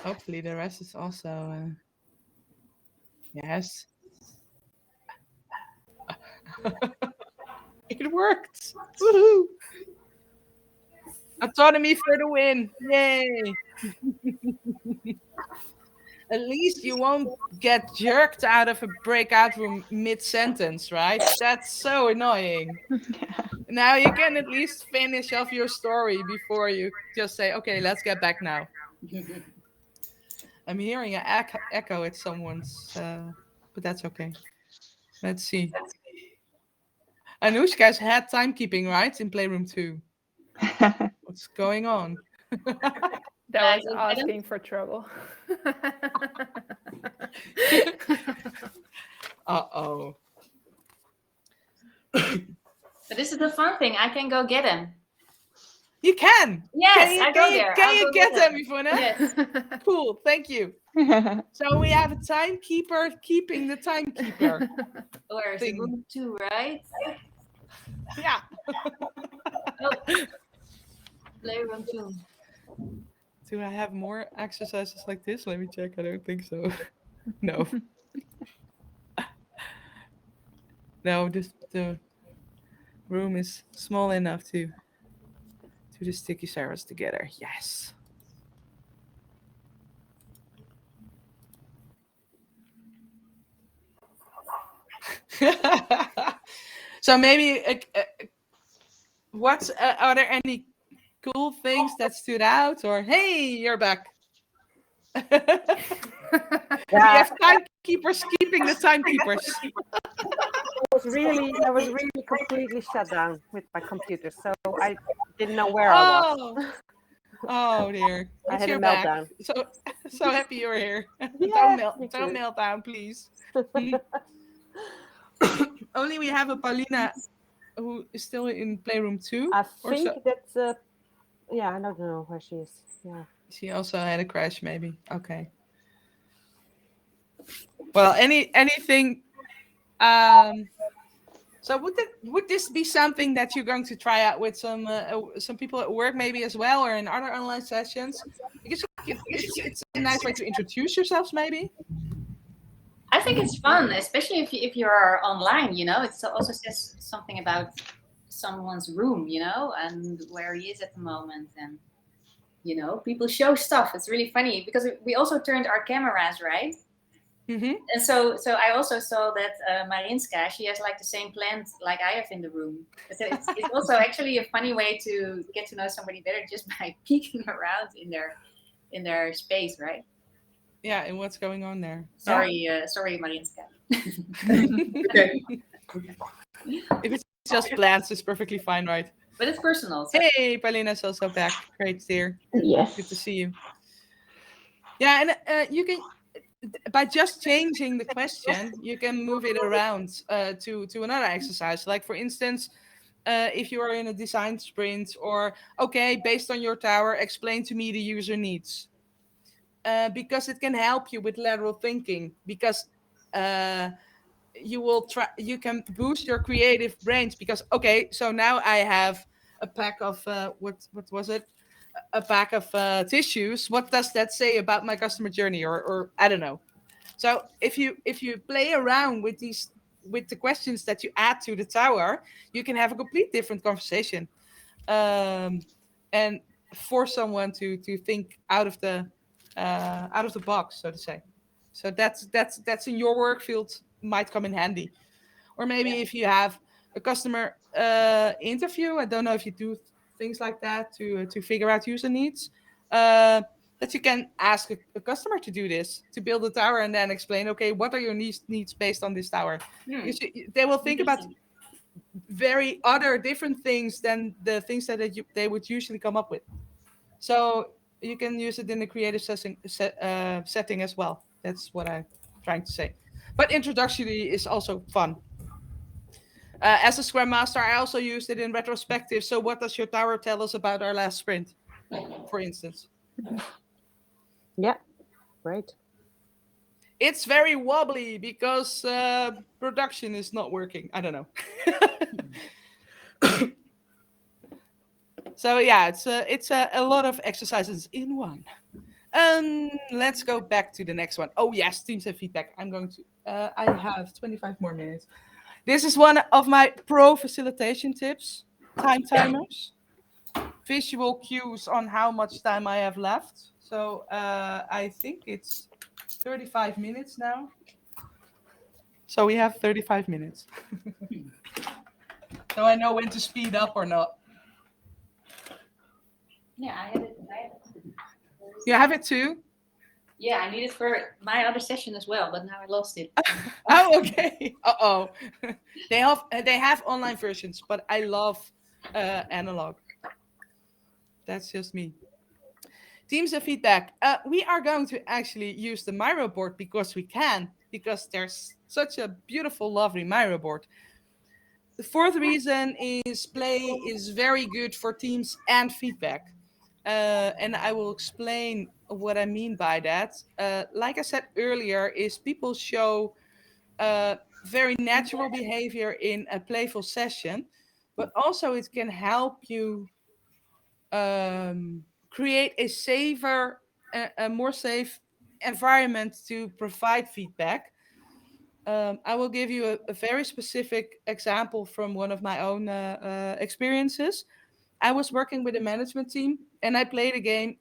Hopefully the rest is also yes. It worked. Woohoo! Autonomy for the win. Yay. At least you won't get jerked out of a breakout room mid-sentence, right? That's so annoying. Yeah. Now you can at least finish off your story before you just say, okay, let's get back now. I'm hearing an echo at someone's, but that's okay. Let's see. Anushka's had timekeeping, right? In Playroom 2. What's going on? That was You didn't? asking for trouble. Uh-oh. But this is the fun thing. I can go get him. You can. Yes, I go there. Can I'll you go get get them, him. Ivona? Yes. Cool, thank you. So we have a timekeeper keeping the timekeeper. Where's Thing. room 2, right? Yeah. Oh, playroom 2. Do I have more exercises like this? Let me check. I don't think so. No. No, the room is small enough to do the sticky arrows together. Yes. So maybe what's are there any cool things that stood out? Or hey, you're back. We have timekeepers keeping the timekeepers. I was really completely shut down with my computer, so I didn't know where I was. Oh dear. I had a You're back. meltdown. So happy you're here. Yeah, Don't melt down, please. Only we have a Paulina who is still in Playroom 2. I or think so. that's yeah, I don't know where she is. Yeah. She also had a crash, maybe. Okay. Well, anything. So would this be something that you're going to try out with some people at work, maybe as well, or in other online sessions? Because it's a nice way to introduce yourselves, maybe. I think it's fun, especially if you're online. You know, it also says something about someone's room, you know, and where he is at the moment, and you know, people show stuff. It's really funny because we also turned our cameras, right? Mm-hmm. And so I also saw that Marinska, she has like the same plant like I have in the room. So it's also actually a funny way to get to know somebody better just by peeking around in their space, right? Yeah, and what's going on there? Sorry, Marinska. If it's just plants, it's perfectly fine, right? But it's personal. So. Hey, Paulina's also back. Great, dear. Yes. Good to see you. Yeah, and you can, by just changing the question, you can move it around to another exercise. Like, for instance, if you are in a design sprint, or, okay, based on your tower, explain to me the user needs. Because it can help you with lateral thinking, because you can boost your creative brains, because, okay, so now I have a pack of what was it, a pack of tissues. What does that say about my customer journey, or I don't know. So if you play around with the questions that you add to the tower, you can have a complete different conversation, and force someone to think out of the box, so to say. So that's in your work field, might come in handy. Or maybe if you have a customer interview, I don't know if you do things like that to figure out user needs. That you can ask a customer to do this, to build a tower, and then explain, okay, what are your needs based on this tower? Because they will think about very other different things than the things that they would usually come up with. So you can use it in the creative setting as well. That's what I'm trying to say. But introductory is also fun. As a Scrum Master, I also used it in retrospective. So what does your tower tell us about our last sprint, for instance? Yeah, right. It's very wobbly because production is not working. I don't know. So yeah, it's a lot of exercises in one. Let's go back to the next one. Oh yes, teams and feedback. I'm going to. I have 25 more minutes. This is one of my pro facilitation tips. Time timers, visual cues on how much time I have left. So I think it's 35 minutes now. So we have 35 minutes. So I know when to speed up or not. Yeah, I have it. You have it too? Yeah, I need it for my other session as well, but now I lost it. Oh, okay. Uh-oh. They have online versions, but I love analog. That's just me. Teams and feedback. We are going to actually use the Miro board because we can, because there's such a beautiful, lovely Miro board. The fourth reason is play is very good for teams and feedback. And I will explain what I mean by that. Like I said earlier, is people show very natural behavior in a playful session, but also it can help you create a more safe environment to provide feedback. I will give you a very specific example from one of my own experiences. I was working with a management team and I played a game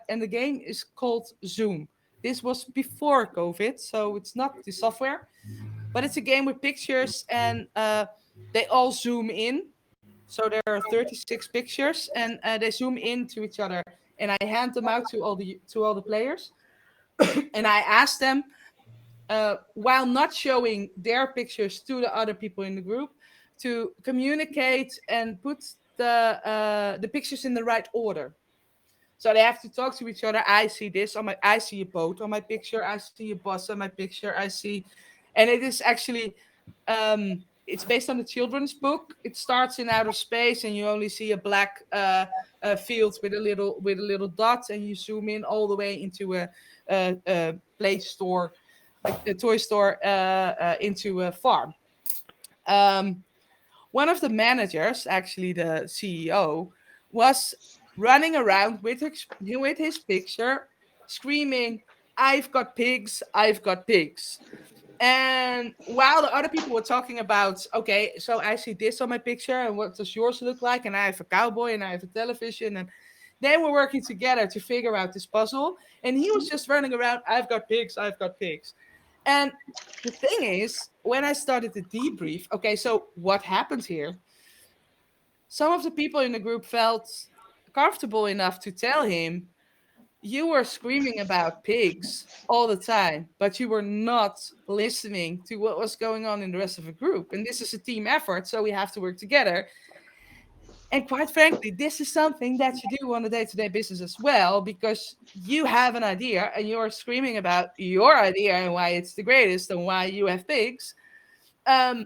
and the game is called Zoom. This was before COVID, so it's not the software, but it's a game with pictures and they all zoom in. So there are 36 pictures and they zoom into each other and I hand them out to all the players and I ask them while not showing their pictures to the other people in the group to communicate and put the pictures in the right order. So they have to talk to each other. I see a boat on my picture. I see a bus on my picture. And it is actually, it's based on the children's book. It starts in outer space, and you only see a black field with a little dot, and you zoom in all the way into a play store, like a toy store, into a farm. Um, One of the managers, actually the CEO, was running around with his picture, screaming, "I've got pigs! I've got pigs!" And while the other people were talking about, okay, so I see this on my picture, and what does yours look like? And I have a cowboy, and I have a television, and they were working together to figure out this puzzle. And he was just running around, "I've got pigs! I've got pigs!" And the thing is, when I started to debrief, okay, so what happened here? Some of the people in the group felt comfortable enough to tell him, "You were screaming about pigs all the time, but you were not listening to what was going on in the rest of the group. And this is a team effort, so we have to work together." And quite frankly, this is something that you do on a day-to-day business as well, because you have an idea and you're screaming about your idea and why it's the greatest and why you have pigs. Um,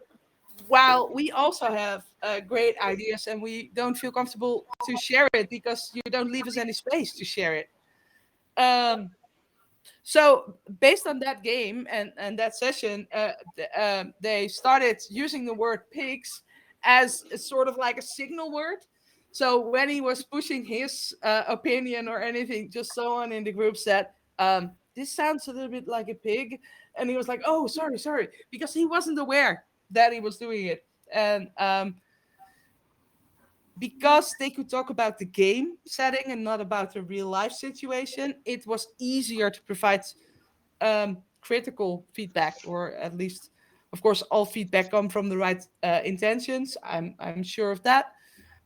while we also have great ideas and we don't feel comfortable to share it because you don't leave us any space to share it. Um, so based on that game and that session, they started using the word pigs as a sort of like a signal word. So when he was pushing his opinion or anything, just someone in the group said, "This sounds a little bit like a pig," and he was like, "Oh, sorry," because he wasn't aware that he was doing it, and because they could talk about the game setting and not about the real life situation, it was easier to provide critical feedback, or at least, of course, all feedback come from the right intentions. I'm sure of that,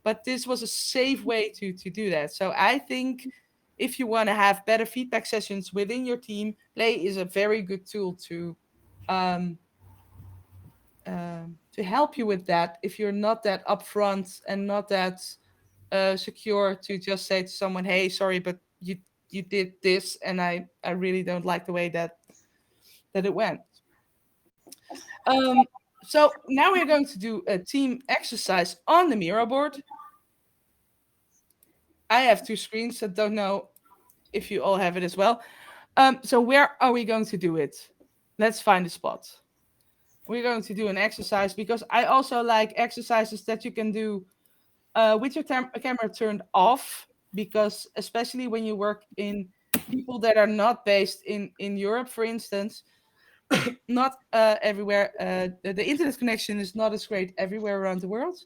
but this was a safe way to do that. So I think if you want to have better feedback sessions within your team, play is a very good tool um, to help you with that if you're not that upfront and not that secure to just say to someone, "Hey, sorry, but you did this and I really don't like the way that it went." um, so now we're going to do a team exercise on the Miro board. I have two screens. I don't know if you all have it as well. So where are we going to do it? Let's find a spot. We're going to do an exercise because I also like exercises that you can do with your camera turned off, because especially when you work in people that are not based in Europe, for instance, not everywhere. The internet connection is not as great everywhere around the world,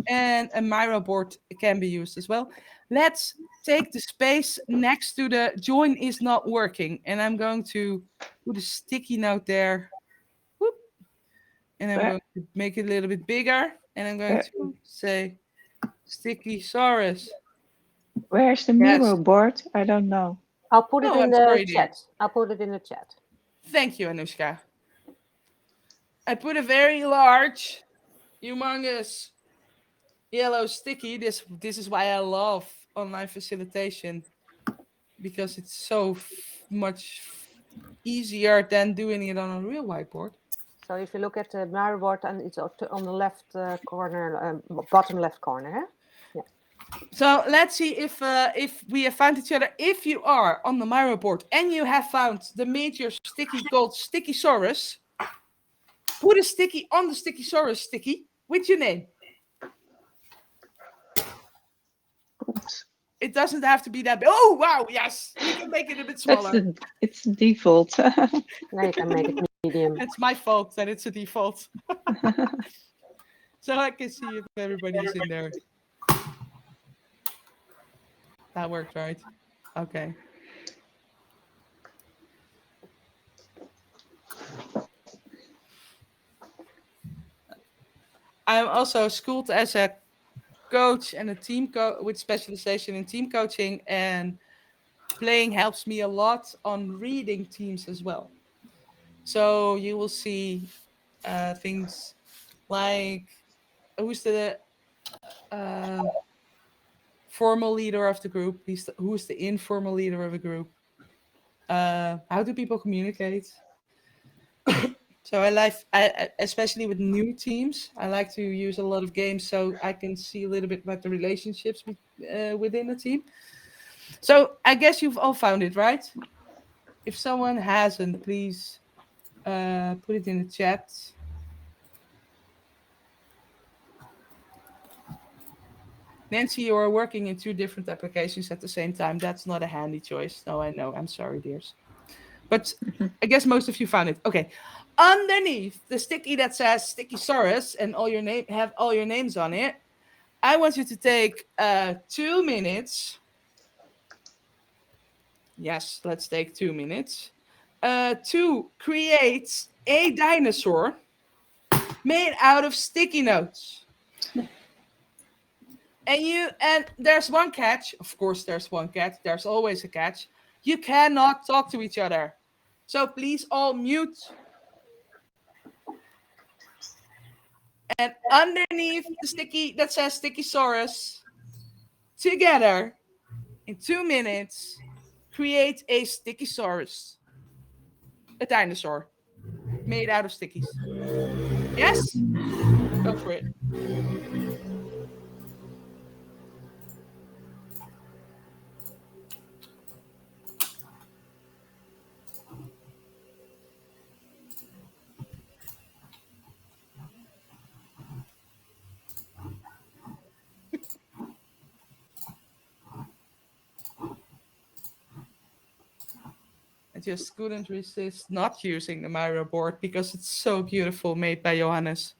and a Miro board can be used as well. Let's take the space next to the join is not working, and I'm going to put a sticky note there. Whoop, and I'm Where, going to make it a little bit bigger, and I'm going where, to say sticky Saurus. where's the Yes. Miro board? I don't know. I'll put it Oh, in I'm the sorry, dear. chat. I'll put it in the chat. Thank you, Anushka. I put a very large, humongous yellow sticky. This is why I love online facilitation, because it's so much easier than doing it on a real whiteboard. So if you look at the Miro board, and it's on the left corner, bottom left corner. Huh? So let's see if we have found each other. If you are on the Miro board and you have found the major sticky called Sticky Saurus, put a sticky on the Sticky Saurus sticky with your name. Oops. It doesn't have to be that big. Oh, wow, yes. We can make it a bit smaller. It's the default. Now you can make it medium. It's my fault that it's a default. So I can see if everybody's in there. That worked, right? Okay. I'm also schooled as a coach and a team with specialization in team coaching, and playing helps me a lot on reading teams as well. So you will see things like who's the formal leader of the group, who's the informal leader of a group, how do people communicate. So especially with new teams, I like to use a lot of games so I can see a little bit about the relationships within a team. So I guess you've all found it, right? If someone hasn't, please put it in the chat. Nancy, you are working in 2 different applications at the same time. That's not a handy choice. No, I know. I'm sorry, dears. But I guess most of you found it. Okay. Underneath the sticky that says Sticky Saurus and have all your names on it, I want you to take 2 minutes. Yes, let's take 2 minutes to create a dinosaur made out of sticky notes. And there's one catch. Of course, there's one catch. There's always a catch. You cannot talk to each other. So please all mute. And underneath the sticky that says Sticky Saurus, together in 2 minutes, create a Sticky Saurus, a dinosaur made out of stickies. Yes? Go for it. I just couldn't resist not using the Miro board because it's so beautiful, made by Johannes.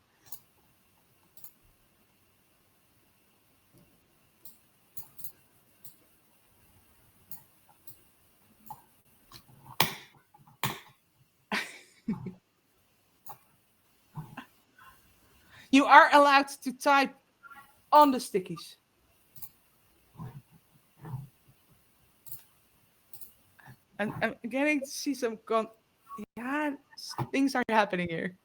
You are allowed to type on the stickies. And I'm getting to see some yeah, things are happening here.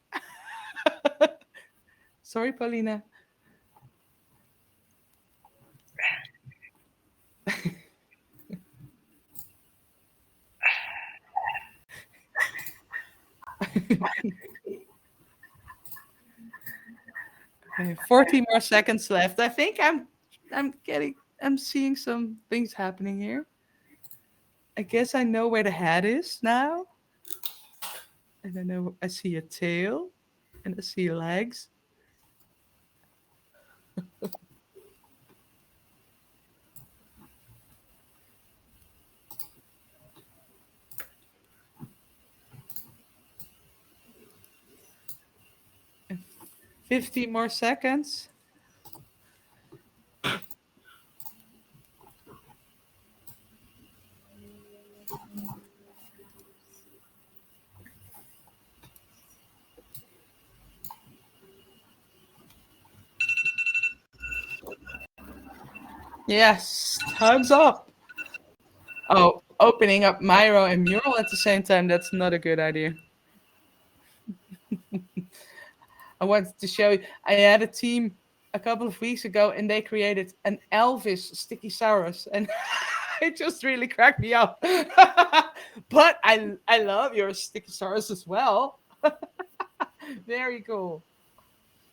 Sorry, Paulina. Okay, 40 more seconds left. I think I'm seeing some things happening here. I guess I know where the head is now. And I see a tail and I see legs. 50 more seconds. Yes, thumbs up. Oh, opening up Miro and Mural at the same time, that's not a good idea. I wanted to show you, I had a team a couple of weeks ago and they created an Elvis sticky Saurus and it just really cracked me up. But I love your sticky Saurus as well. Very cool.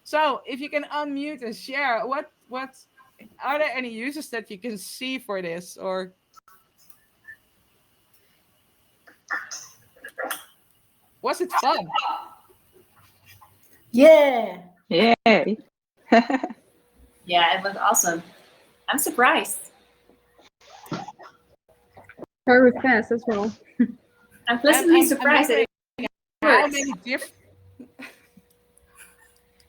So if you can unmute and share, what are there any uses that you can see for this, or was it fun? Yeah. Yay. Yeah, it was awesome. I'm surprised. Very fast as well. I'm pleasantly I'm surprised that it how works. many different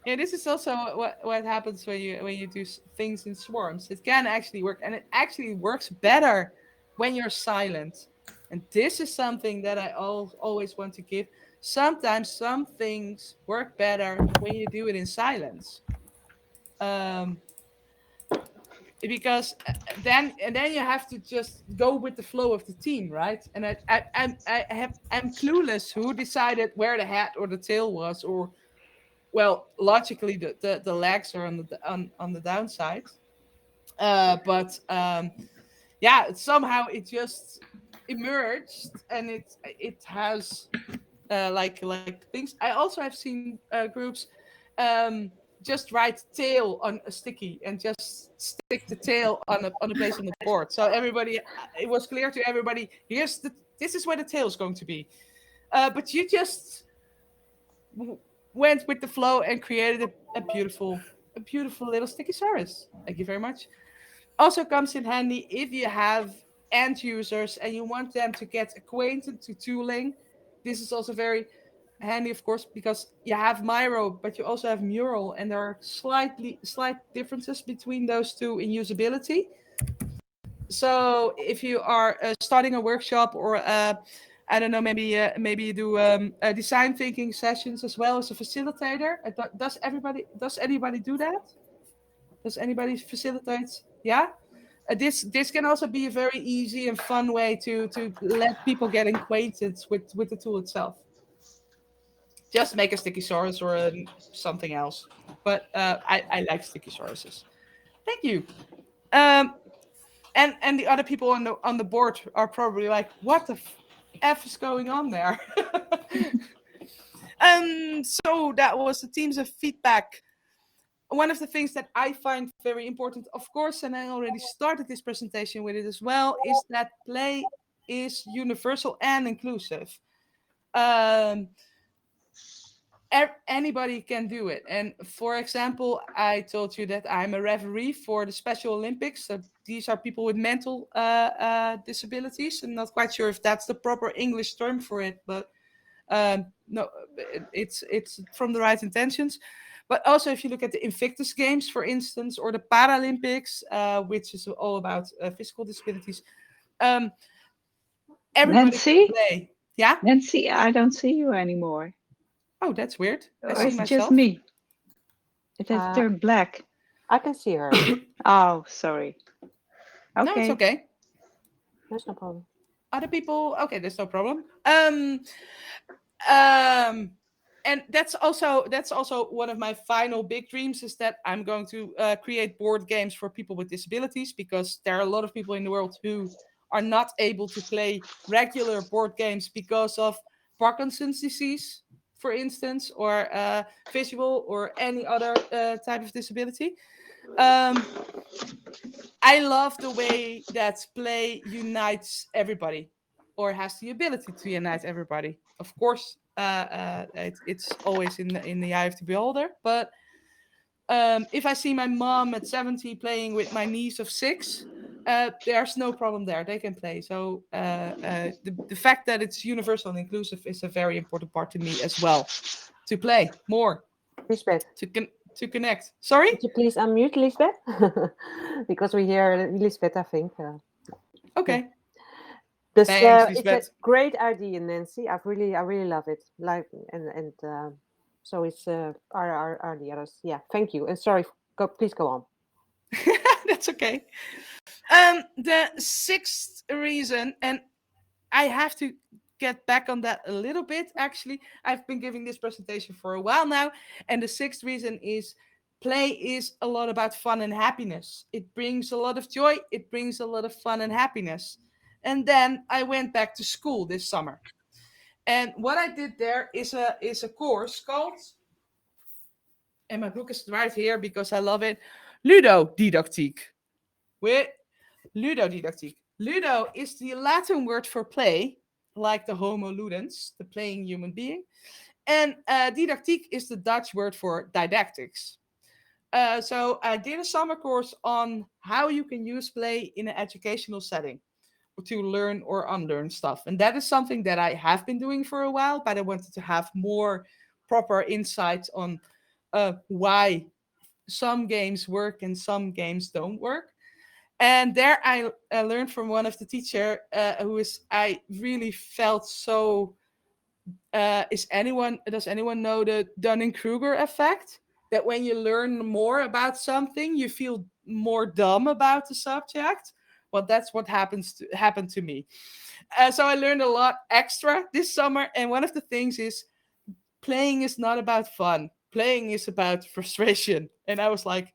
Yeah, this is also what happens when you do things in swarms. It can actually work, and it actually works better when you're silent. And this is something that I always want to give. Sometimes some things work better when you do it in silence, um, because then you have to just go with the flow of the team, right? And I'm clueless who decided where the head or the tail was, or well, logically the legs are on the downside, but yeah, somehow it just emerged, and it has like things. I also have seen groups um, just write tail on a sticky and just stick the tail on a place on the board, so everybody, it was clear to everybody, this is where the tail is going to be, but you just went with the flow and created a beautiful little sticky Saurus. Thank you very much. Also comes in handy if you have end users and you want them to get acquainted to tooling. This is also very handy, of course, because you have Miro, but you also have Mural, and there are slight differences between those two in usability. So if you are starting a workshop, or I don't know, maybe you do design thinking sessions as well as a facilitator. Does anybody do that? Does anybody facilitate? Yeah. This can also be a very easy and fun way to let people get acquainted with the tool itself. Just make a sticky source or something else. But I like sticky sources. Thank you. Um, and the other people on the board are probably like, what the f is going on there? So that was the teams of feedback. One of the things that I find very important, of course, and I already started this presentation with it as well, is that play is universal and inclusive. Anybody can do it. And for example, I told you that I'm a referee for the Special Olympics. So these are people with mental disabilities. I'm not quite sure if that's the proper English term for it, but no, it's from the right intentions. But also, if you look at the Invictus Games, for instance, or the Paralympics, which is all about physical disabilities, everybody Nancy? can play. Yeah? Nancy, I don't see you anymore. Oh, that's weird. I Or see is it myself. just me? It has Uh, turned black. I can see her. Oh, sorry. Okay. No, it's okay. There's no problem. Other people, okay, there's no problem. And that's also one of my final big dreams, is that I'm going to create board games for people with disabilities, because there are a lot of people in the world who are not able to play regular board games because of Parkinson's disease, for instance, or visual or any other type of disability. I love the way that play unites everybody, or has the ability to unite everybody. Of course, it's always in the eye of the beholder. But if I see my mom at 70 playing with my niece of 6, there's no problem there. They can play. So the fact that it's universal and inclusive is a very important part to me as well. To play more, Respect. to connect. Sorry? Could you please unmute Lisbeth? Because we hear Lisbeth, I think. Okay. This Thanks, it's a Lisbeth. great idea, Nancy. I really love it. Like and so it's are the others. Yeah, thank you. And sorry, please go on. That's okay. The sixth reason, and I have to get back on that a little bit. Actually, I've been giving this presentation for a while now, and the sixth reason is play is a lot about fun and happiness. It brings a lot of joy. It brings a lot of fun and happiness. And then I went back to school this summer, and what I did there is a course called, and my book is right here because I love it, Ludodidactiek. With Ludodidactiek. Ludo is the Latin word for play, like the Homo ludens, the playing human being. And didactiek is the Dutch word for didactics. So I did a summer course on how you can use play in an educational setting to learn or unlearn stuff. And that is something that I have been doing for a while, but I wanted to have more proper insights on why some games work and some games don't work. And there I learned from one of the teacher who is, I really felt so, does anyone know the Dunning-Kruger effect? That when you learn more about something, you feel more dumb about the subject. Well, that's what happened to me. So I learned a lot extra this summer, and one of the things is playing is not about fun. Playing is about frustration. And I was like,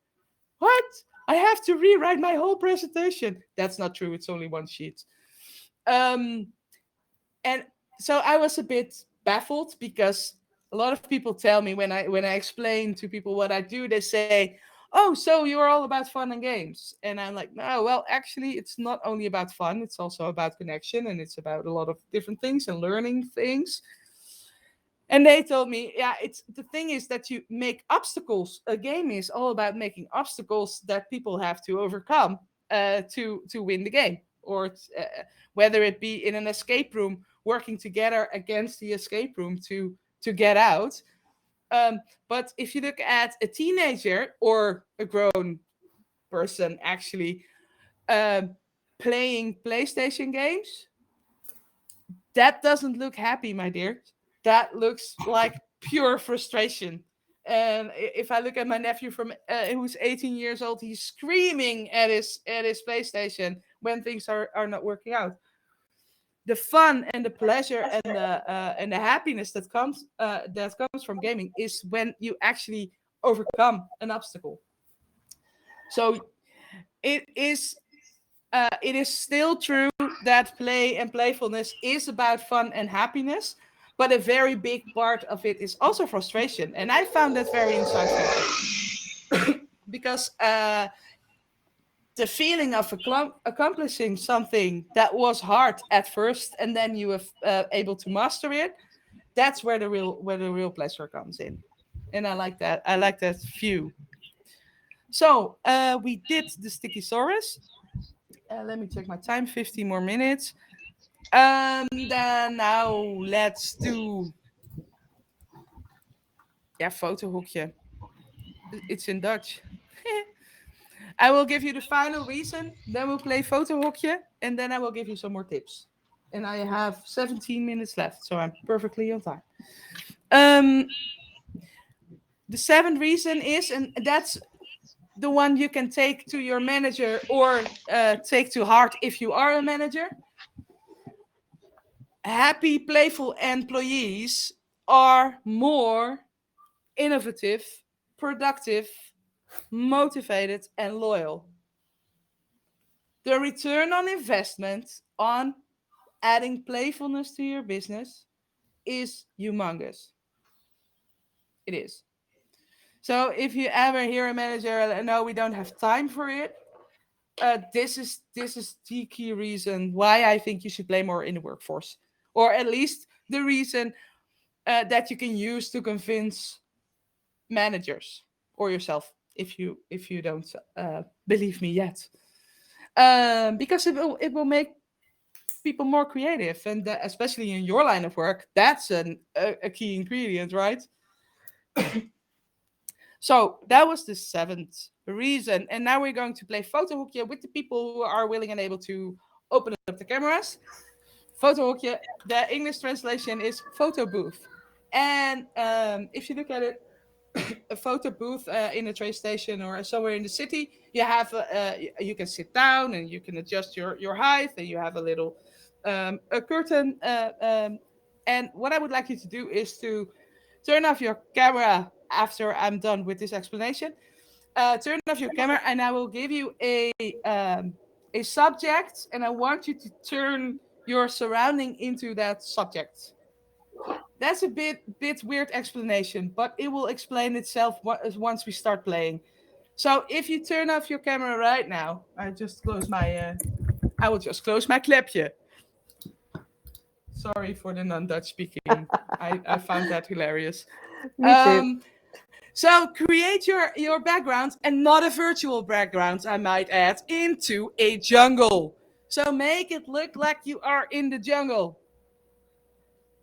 what? I have to rewrite my whole presentation. That's not true. It's only one sheet. And so I was a bit baffled because a lot of people tell me when I explain to people what I do, they say, "Oh, so you're all about fun and games?" And I'm like, "No, well, actually, it's not only about fun. It's also about connection, and it's about a lot of different things and learning things." And they told me, yeah, it's the thing is that you make obstacles. A game is all about making obstacles that people have to overcome to win the game, or whether it be in an escape room, working together against the escape room to get out. But if you look at a teenager or a grown person actually playing PlayStation games, that doesn't look happy, my dear. That looks like pure frustration. And if I look at my nephew from who's 18 years old, he's screaming at his PlayStation when things are not working out. The fun and the pleasure and the happiness that comes from gaming is when you actually overcome an obstacle. So it is it is still true that play and playfulness is about fun and happiness, but a very big part of it is also frustration. And I found that very insightful because the feeling of accomplishing something that was hard at first and then you were able to master it, that's where the real pleasure comes in. And I like that. I like that view. So we did the sticky saurus. Let me check my time. 15 more minutes. Then now let's do. Ja, fotohoekje. It's in Dutch. I will give you the final reason. Then we'll play fotohoekje, and then I will give you some more tips. And I have 17 minutes left, so I'm perfectly on time. The seventh reason is, and that's the one you can take to your manager or take to heart if you are a manager. Happy, playful employees are more innovative, productive, motivated, and loyal. The return on investment on adding playfulness to your business is humongous. It is. So if you ever hear a manager, no, we don't have time for it, this is the key reason why I think you should play more in the workforce, or at least the reason that you can use to convince managers or yourself if you don't believe me yet, because it will make people more creative, and especially in your line of work, that's a key ingredient, right? So that was the 7th reason. And now we're going to play photo hoekje with the people who are willing and able to open up the cameras. Photo hoekje, the English translation is photo booth. And if you look at it, a photo booth in a train station or somewhere in the city, you have you can sit down and you can adjust your height, and you have a little a curtain. And what I would like you to do is to turn off your camera after I'm done with this explanation. Turn off your camera, and I will give you a subject, and I want you to turn your surrounding into that subject. That's a bit weird explanation, but it will explain itself once we start playing. So if you turn off your camera right now, I will just close my klepje. Sorry for the non-Dutch speaking. I found that hilarious. Me too. So create your background, and not a virtual background, I might add, into a jungle. So make it look like you are in the jungle.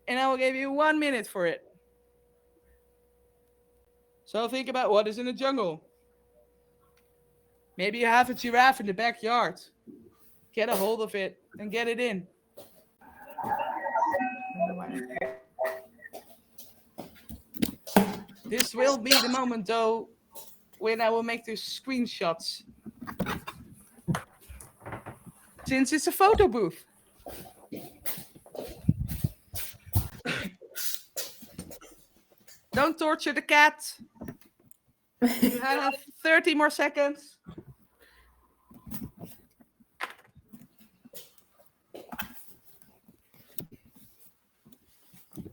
And I will give you 1 minute for it. So think about what is in the jungle. Maybe you have a giraffe in the backyard. Get a hold of it and get it in. This will be the moment, though, when I will make the screenshots. Since it's a photo booth. Don't torture the cat. You have 30 more seconds.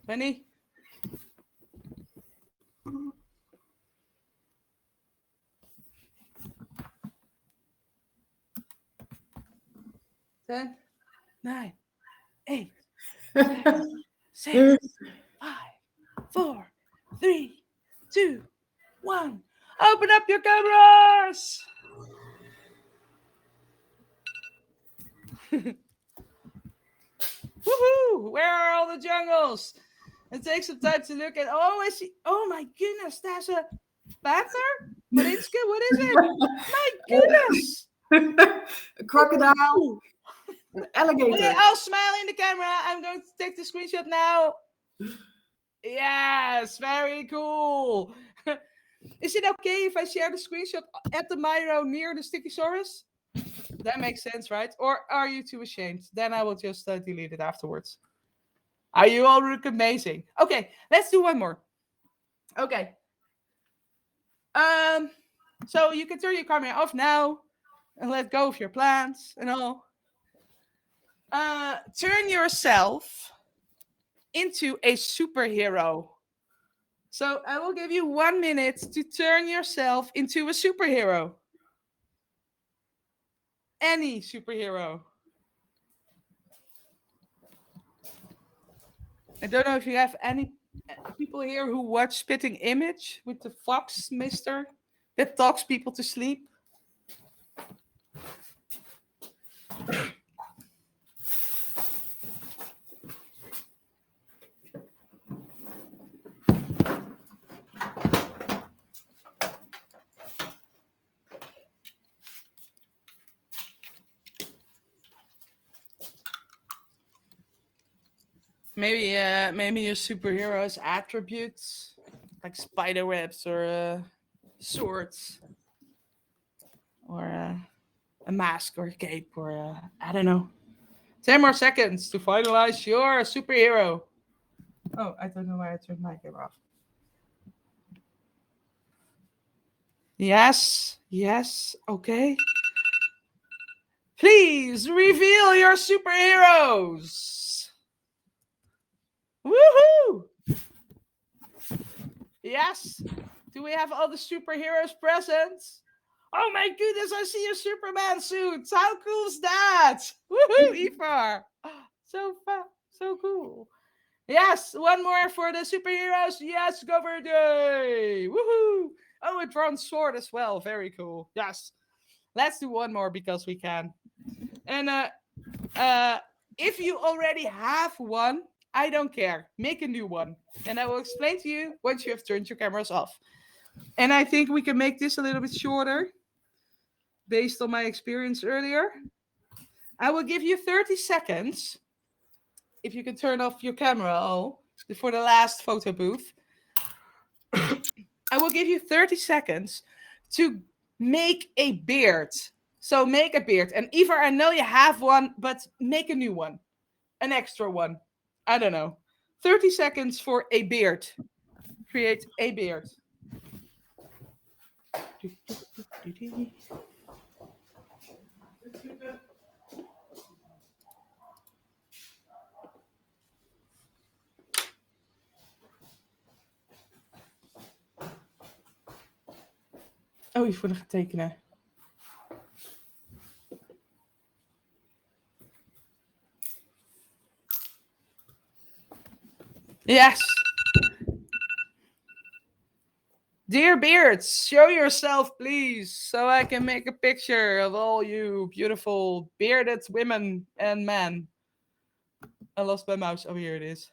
Penny? 10, 9, 8, 7, 6, 5, 4, 3, 2, 1. Open up your cameras! Woohoo! Where are all the jungles? It takes some time to look at. Oh, I see. Oh my goodness, there's a panther? Maritske, what is it? My goodness! A crocodile. An alligator. Okay, I'll smile in the camera. I'm going to take the screenshot now. Yes, very cool. Is it okay if I share the screenshot at the Miro near the Stickysaurus? That makes sense, right? Or are you too ashamed? Then I will just delete it afterwards. Are you all look amazing? Okay, let's do one more. Okay. So you can turn your camera off now and let go of your plans and all. Turn yourself into a superhero. So I will give you 1 minute to turn yourself into a superhero. Any superhero. I don't know if you have any people here who watch Spitting Image with the fox mister that talks people to sleep. Maybe your superhero's attributes, like spider webs or swords, or a mask or a cape, or I don't know. 10 more seconds to finalize your superhero. Oh, I don't know why I turned my camera off. Yes, okay. Please reveal your superheroes. Woohoo! Yes. Do we have all the superheroes present? Oh my goodness, I see a Superman suit. How cool is that? Woohoo, Ivar. So fun, so cool. Yes, one more for the superheroes. Yes, Goverde. Woohoo. Oh, a drawn sword as well. Very cool. Yes. Let's do one more because we can. And if you already have one, I don't care. Make a new one. And I will explain to you once you have turned your cameras off. And I think we can make this a little bit shorter based on my experience earlier. I will give you 30 seconds. If you can turn off your camera, for the last photo booth. I will give you 30 seconds to make a beard. So make a beard. And Ivar, I know you have one, but make a new one. An extra one. I don't know. 30 seconds for a beard. Create a beard. Oh, je voor gaan tekenen. Yes. Dear beards, show yourself, please, so I can make a picture of all you beautiful bearded women and men. I lost my mouse. Oh, here it is.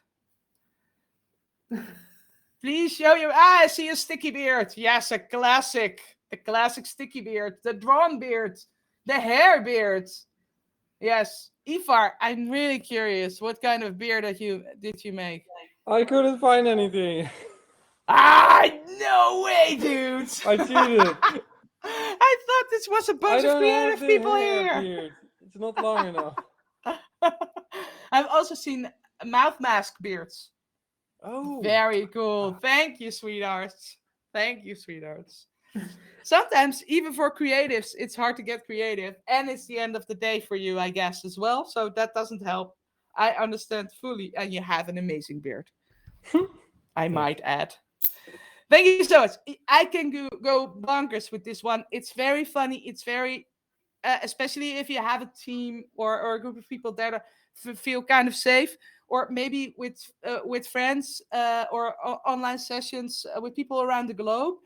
Please show your... I see a sticky beard. Yes, a classic. The classic sticky beard. The drawn beard. The hair beard. Yes. Ivar, I'm really curious. What kind of beard did you make? I couldn't find anything. No way, dude. I cheated. I thought this was a I bunch of don't have creative the people hair here. beard. It's not long enough. I've also seen mouth mask beards. Oh. Very cool. Thank you, sweethearts. Thank you, sweethearts. Sometimes, even for creatives, it's hard to get creative. And it's the end of the day for you, I guess, as well. So that doesn't help. I understand fully. And you have an amazing beard. I might add. Thank you so much. I can go bonkers with this one. It's very funny. It's very, especially if you have a team or a group of people that feel kind of safe, or maybe with friends or online sessions with people around the globe.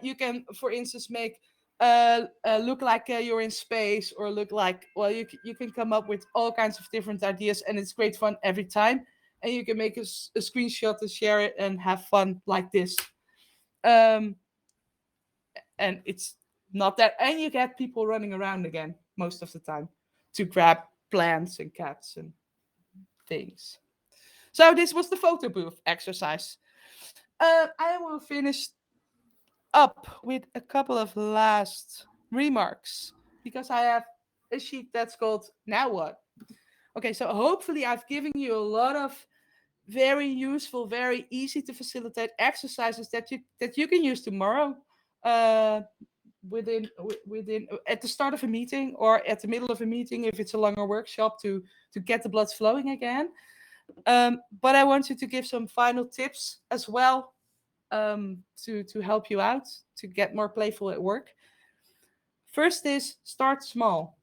You can, for instance, make look like you're in space, or look like, well, you can come up with all kinds of different ideas, and it's great fun every time. And you can make a screenshot and share it and have fun like this. And it's not that, and you get people running around again most of the time to grab plants and cats and things. So this was the photo booth exercise. I will finish up with a couple of last remarks, because I have a sheet that's called Now What? Okay, so hopefully I've given you a lot of very useful, very easy to facilitate exercises that you can use tomorrow, within at the start of a meeting, or at the middle of a meeting if it's a longer workshop, to get the blood flowing again. But I want you to give some final tips as well, to help you out to get more playful at work. First is, start small.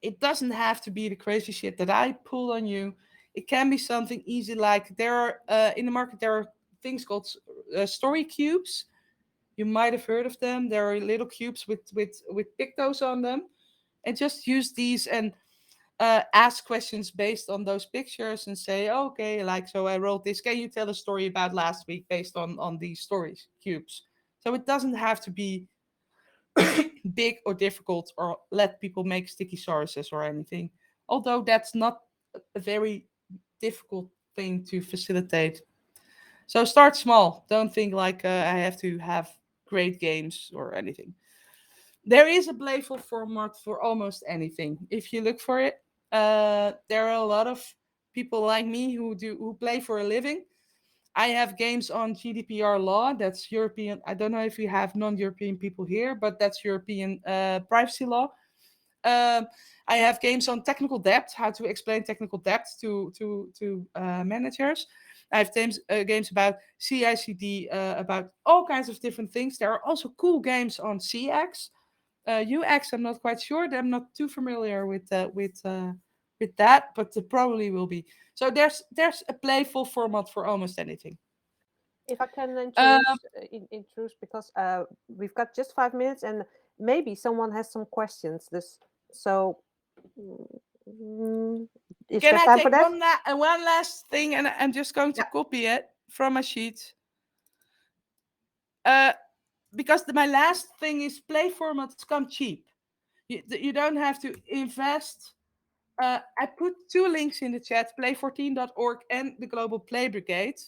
It doesn't have to be the crazy shit that I pull on you. It can be something easy, like there are in the market there are things called story cubes. You might have heard of them. There are little cubes with pictos on them, and just use these and ask questions based on those pictures, and say, okay, like, so I wrote this. Can you tell a story about last week based on these stories cubes? So it doesn't have to be big or difficult, or let people make sticky sauruses or anything. Although that's not a very difficult thing to facilitate. So start small. Don't think like I have to have great games or anything. There is a playful format for almost anything. If you look for it, there are a lot of people like me who play for a living. I have games on GDPR law. That's European. I don't know if you have non-European people here, but that's European privacy law. I have games on technical debt, how to explain technical debt to managers. I have games about CI/CD, about all kinds of different things. There are also cool games on CX. UX, I'm not quite sure. I'm not too familiar with that, but there probably will be. So there's a playful format for almost anything. If I can Um, introduce, because we've got just 5 minutes, and maybe someone has some questions. So is Can there I time for take that? one last thing, and I'm just going to copy it from my sheet. because my last thing is play formats come cheap. You don't have to invest. I put 2 links in the chat, play14.org and the Global Play Brigade.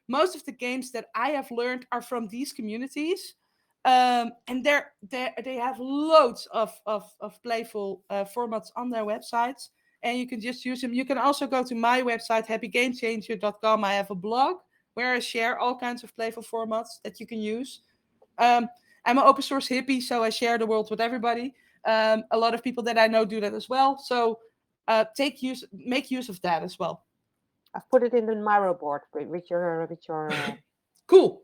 Most of the games that I have learned are from these communities. And they have loads of playful formats on their websites, and you can just use them. You can also go to my website, happygamechanger.com. I have a blog where I share all kinds of playful formats that you can use. I'm an open source hippie, so I share the world with everybody. A lot of people that I know do that as well. So make use of that as well. I've put it in the Miro board with your Cool.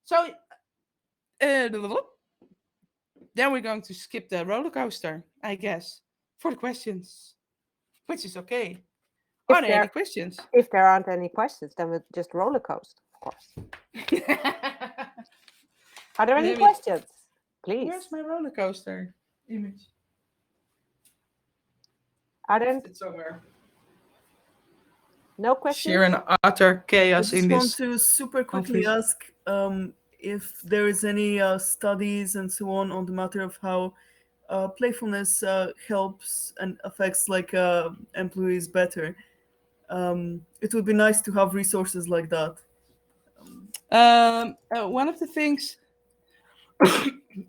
So then we're going to skip the roller coaster, I guess, for the questions, which is okay. Are there any questions? If there aren't any questions, then we'll just roller coaster, of course. Are there any questions? Please. Where's my roller coaster image? Are there It's somewhere. no questions? Sheer and utter I chaos just in want this. to super quickly office. ask if there is any studies and so on the matter of how playfulness helps and affects like employees better. It would be nice to have resources like that. One of the things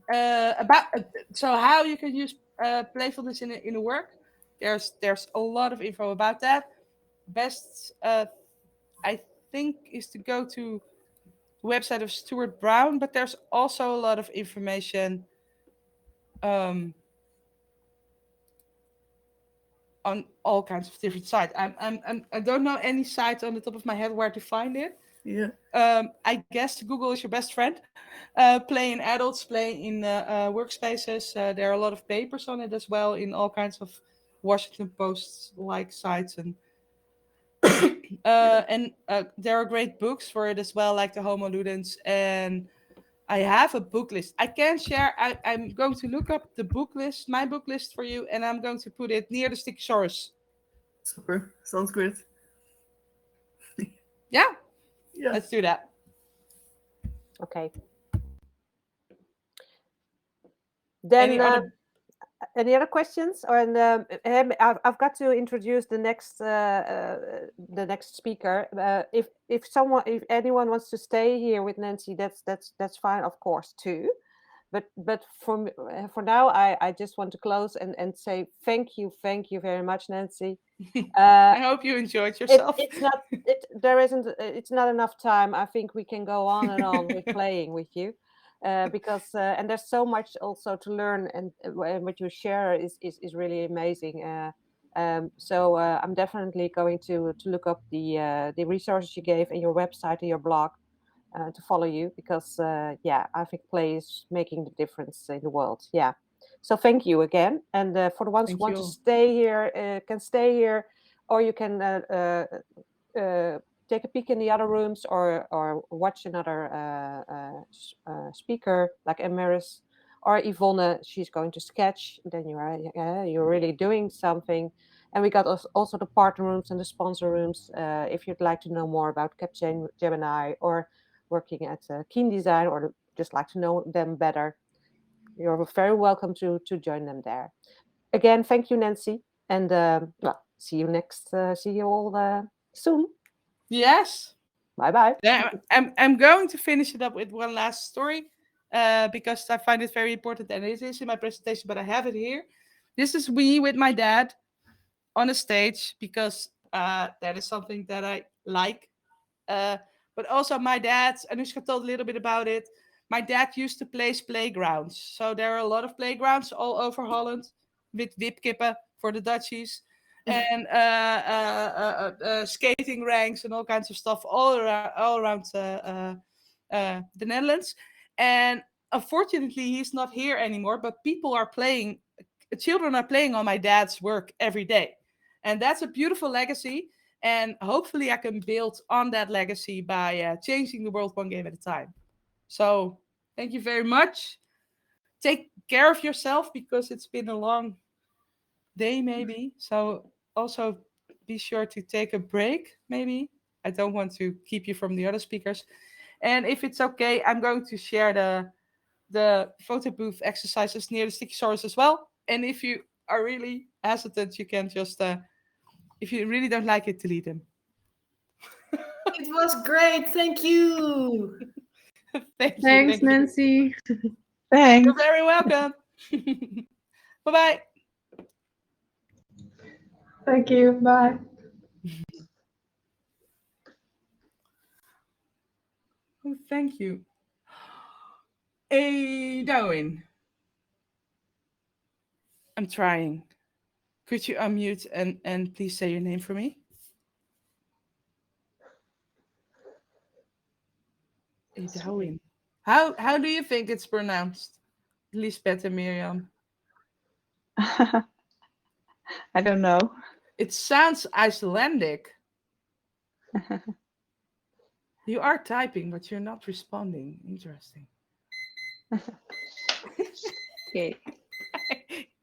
about so how you can use playfulness in a work. There's a lot of info about that. Best I think is to go to the website of Stuart Brown, but there's also a lot of information on all kinds of different sites. I don't know any site on the top of my head where to find it. Yeah. I guess Google is your best friend. Play in adults, play in workspaces. There are a lot of papers on it as well in all kinds of Washington Post like sites, and there are great books for it as well, like the Homo Ludens. And I have a book list. I can share. I'm going to look up the book list, my book list for you, and I'm going to put it near the Stickosaurus. Super. Sounds great. Yeah, Yeah. let's do that. Okay. Then any other questions? Or I've got to introduce the next speaker. If anyone wants to stay here with Nancy, that's fine, of course, too. But for now, I just want to close and say thank you very much, Nancy. I hope you enjoyed yourself. It's not enough time. I think we can go on and on with playing with you. Because and there's so much also to learn, and what you share is really amazing. So I'm definitely going to look up the resources you gave and your website and your blog to follow you, because I think play is making the difference in the world. Yeah. So thank you again, and for the ones who want to stay here, can stay here, or you can take a peek in the other rooms, or watch another speaker like Emiris or Yvonne. She's going to sketch. Then you're really doing something. And we got also the partner rooms and the sponsor rooms. If you'd like to know more about Capgemini or working at Keen Design, or just like to know them better, you're very welcome to join them there. Again, thank you, Nancy, and see you all soon. Yes. Bye-bye. I'm going to finish it up with one last story because I find it very important, and it is in my presentation, but I have it here. This is me with my dad on a stage, because that is something that I like. But also my dad, Anushka told a little bit about it. My dad used to place playgrounds. So there are a lot of playgrounds all over Holland with wipkippen for the Dutchies, and skating ranks and all kinds of stuff all around the Netherlands. And unfortunately, he's not here anymore, but children are playing on my dad's work every day. And that's a beautiful legacy. And hopefully I can build on that legacy by changing the world one game at a time. So thank you very much. Take care of yourself, because it's been a long day maybe. So also be sure to take a break maybe. I don't want to keep you from the other speakers. And if it's okay, I'm going to share the photo booth exercises near the sticky source as well. And if you are really hesitant, you can just, if you really don't like it, delete them. It was great. Thank you. Thank you. Thanks, Thank you. Nancy. You're Thanks. very welcome. Bye-bye. Thank you. Bye. Oh, thank you. Hey, Darwin. I'm trying. Could you unmute and please say your name for me? Hey, Darwin. How do you think it's pronounced? Lisbeth and Miriam. I don't know. It sounds Icelandic. You are typing, but you're not responding. Interesting. Okay.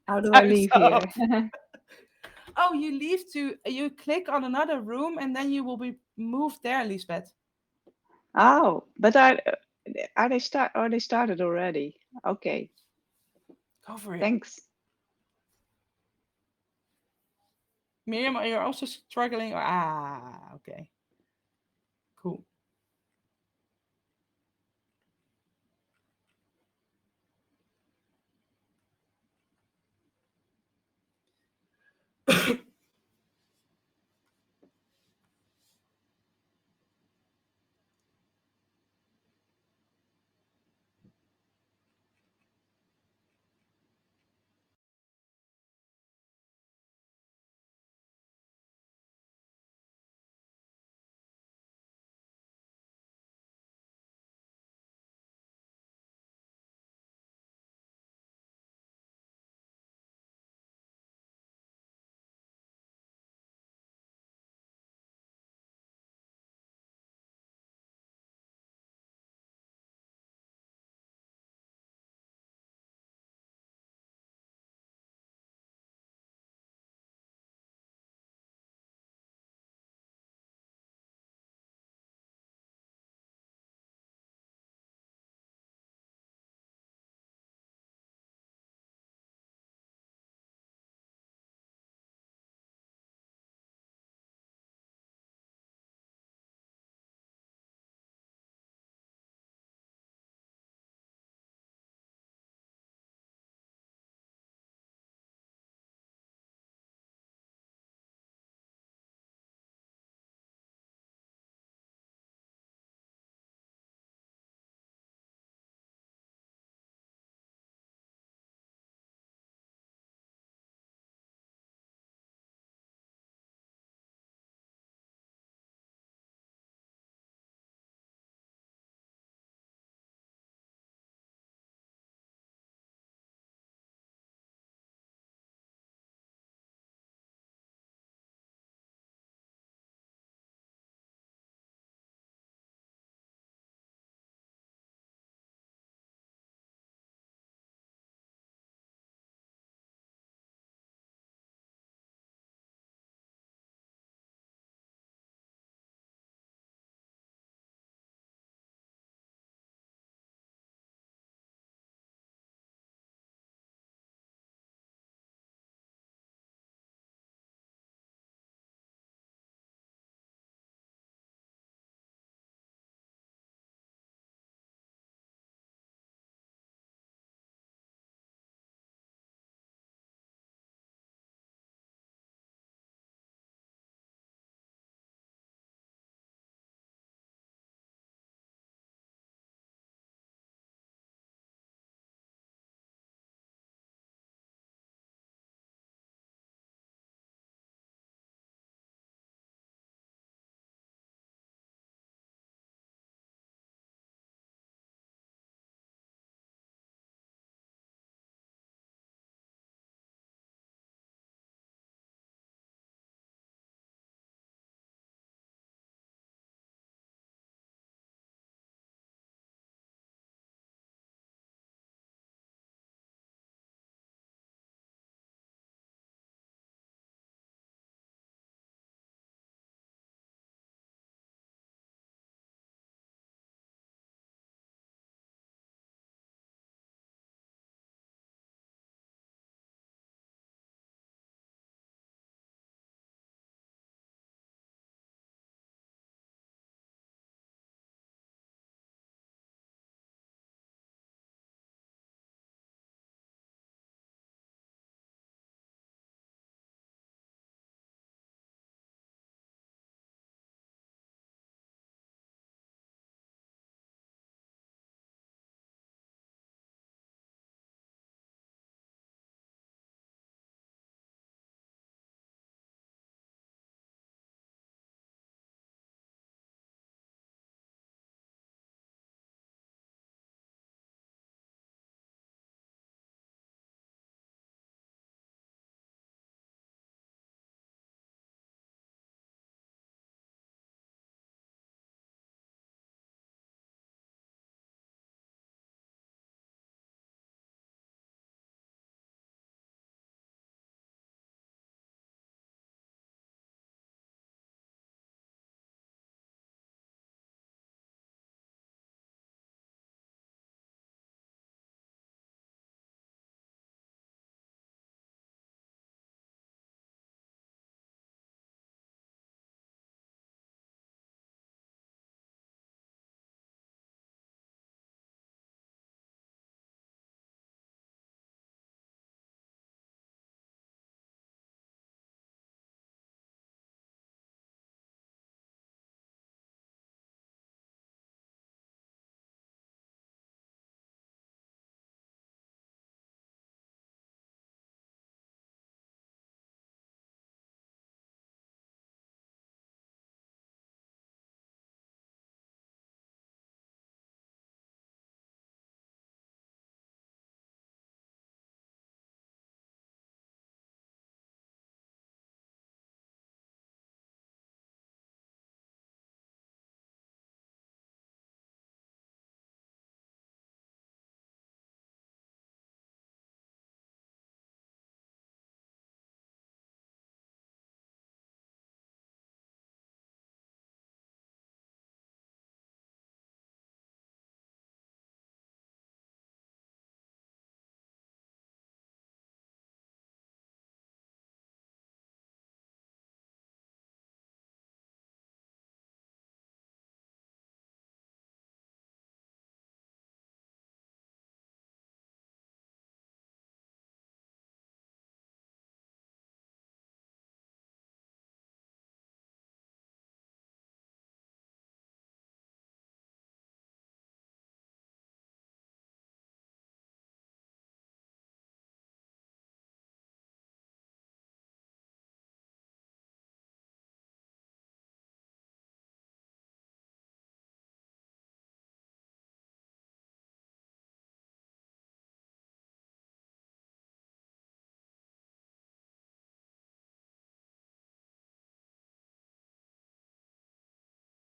How do I Time's leave up. here? Oh, you click on another room and then you will be moved there, Lisbeth. Oh, but are they started already? Okay. Go for it. Thanks. Miriam, are you also struggling? Okay. Cool.